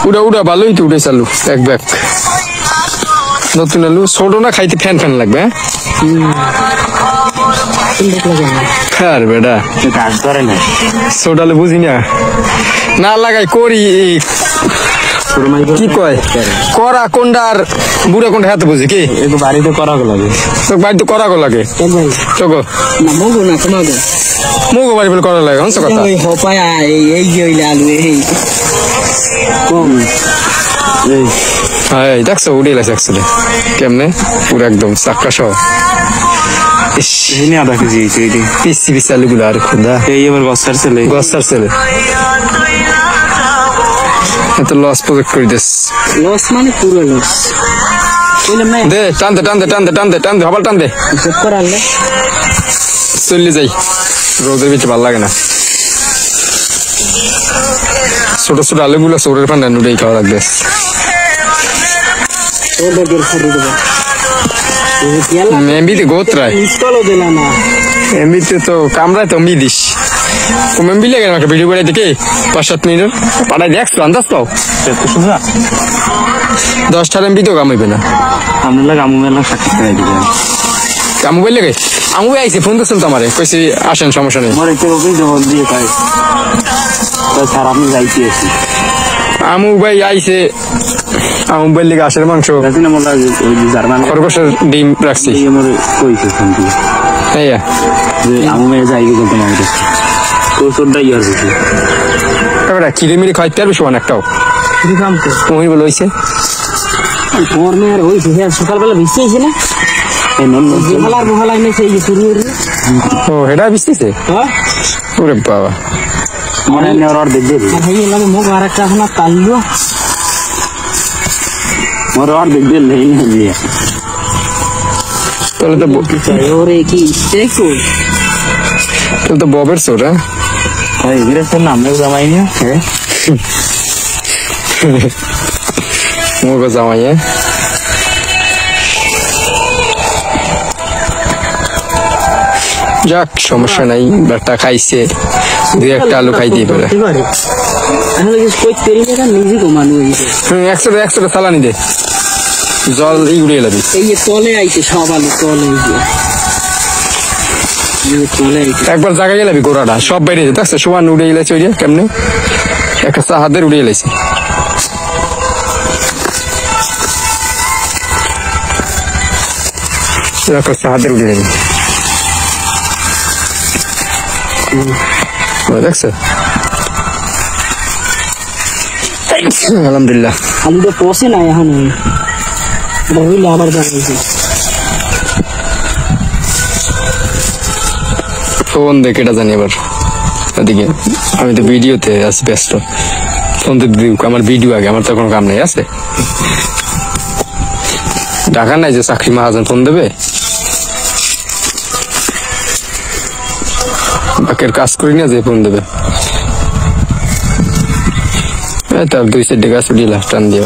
উড়া উড়া ভালোই তো উঠে চালু এক ব্যাগ নতুন আলু ছোট না খাইতে ফ্যান ফ্যান লাগবে হ্যাঁ বেটা ছোট আলু বুঝি না না লাগাই করি কি কয় করা কোনটা আর বুড়া কোনটা হাতে বুঝি কি বাড়িতে করা লাগে বাড়িতে করা গো লাগে চোখো মুগো বাড়ি বলে করা লাগে হচ্ছে কথা হ্যাঁ দেখছো উড়ে গেছে একসাথে কেমনে পুরো একদম চাক্কা সহ পিসি পিসি আলুগুলো আর খুদা এই এবার গসার ছেলে এত লস প্রজেক্ট করে দিস লস মানে পুরো লস দে টানতে টানতে টানতে টানতে টানতে হবাল টানতে চললে যাই রোদের ভিতরে ভালো লাগে না ছোট ছোট আলুগুলো চোরের ফান্ডা নুডেই খাওয়া লাগবে এমবিতে গোত্রায় এমবিতে তো কামরায় তো দিস মেম্বি লাগে না ভিডিও করে দেখে 5-7 মিনিট পাঠাই দেখছো আন্দাজ পাও 10টা এমবি তো কামাইবে না আমু বললে গে আমু আইছে ফোন দিয়েছিল তো আমারে কইছি আসেন সমস্যা নেই আমু ভাই আইছে আমু বললে ঘাসের মাংস খরগোশের ডিম রাখছি কিরিমিরি খাইতে পারবি শোন একটাও তুমি বলে হয়েছে সকালবেলা বৃষ্টি হয়েছে না ও এটা বৃষ্টিছে ওরে বাবা মুখ আর একটা এখন তাল্লো তাহলে তো ববের চোর নাম জামাই না মুখ জামাই যাক সমস্যা নাই বারটা খাইছে দুই একটা আলু খাই দিয়ে পারে একশোটা সালানি দে জল উড়িয়ে লাগবে তলে আইছে সব আলু তলে একবার জায়গায় গেলাবি গোড়াটা সব বাইরে যেতে আসছে সমান উড়ে গেলে চড়িয়া কেমনে একটা চাহাদের উড়িয়ে গেলেছি চাহাদের উড়িয়ে গেলি দেখছো আলহামদুলিল্লাহ আলুটা পচে না এখন আবার জানাইছে ফোন দেখে এটা জানি এবার ওদিকে আমি তো ভিডিওতে আছি ব্যস্ত ফোন তো আমার ভিডিও আগে আমার তো কোনো কাম নেই আছে টাকা নাই যে চাকরি মহাজন ফোন দেবে বাকের কাজ করি না যে ফোন দেবে তার 2-4 গাছ উঠিয়ে টান দিও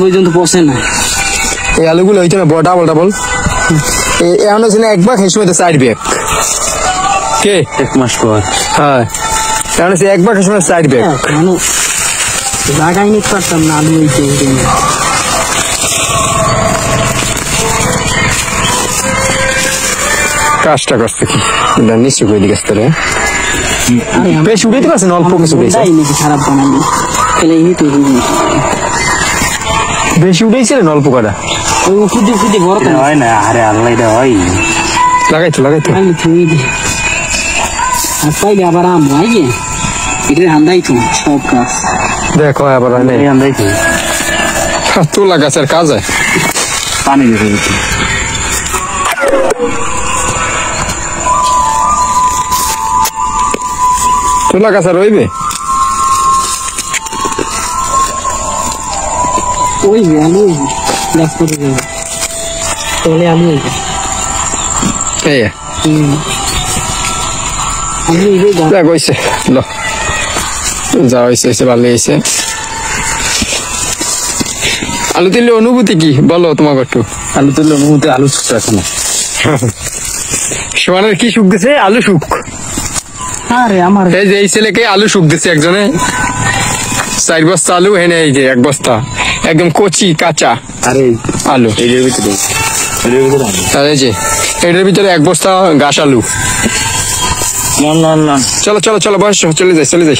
পর্যন্ত পচে না এই আলুগুলো হইতো না ডাবল এমন হচ্ছে না এক ভাগ এই সময় 4 ব্যাগ কে 1 মাস পর হ্যাঁ কারণ সে এক ভাগ এই সময় 4 ব্যাগ জায়গায় নিতে পারতাম না আলু কাজটা করছে কি নিশ্চয় করে দিকে স্তরে বেশ উড়াইতে পারছেন অল্প কিছু খারাপ বানাবি বেশি উঠেছিলেন অল্প কটা হয় না আরে আল্লাহ হয় লাগাইতো পাইলে আবার আম হয় যে এটা হান্দাইতো সব কাজ দেখো আবার হান্দাইতো তোলা গাছের কাজ হয় পানি দিতে তোলা গাছ রইবে ওই আলু গাছ করে দেবে তলে আলু হয়েছে যা হয়েছে ভালো হয়েছে আলু তুললে অনুভূতি কি বলো তোমার একটু আলু তুললে অনুভূতি আলু সুখ এখনো সোয়ানের কি সুখ দিছে আলু সুখ আরে আমার এই যে এই ছেলেকে আলু সুখ দিছে একজনে 4 বস্তা আলু হেনে এই যে 1 বস্তা একদম কচি কাঁচা আরে আলু এটার ভিতরে আর এই যে এটার ভিতরে 1 বস্তা ঘাস আলু না চলো চলো চলো বস চলে যাই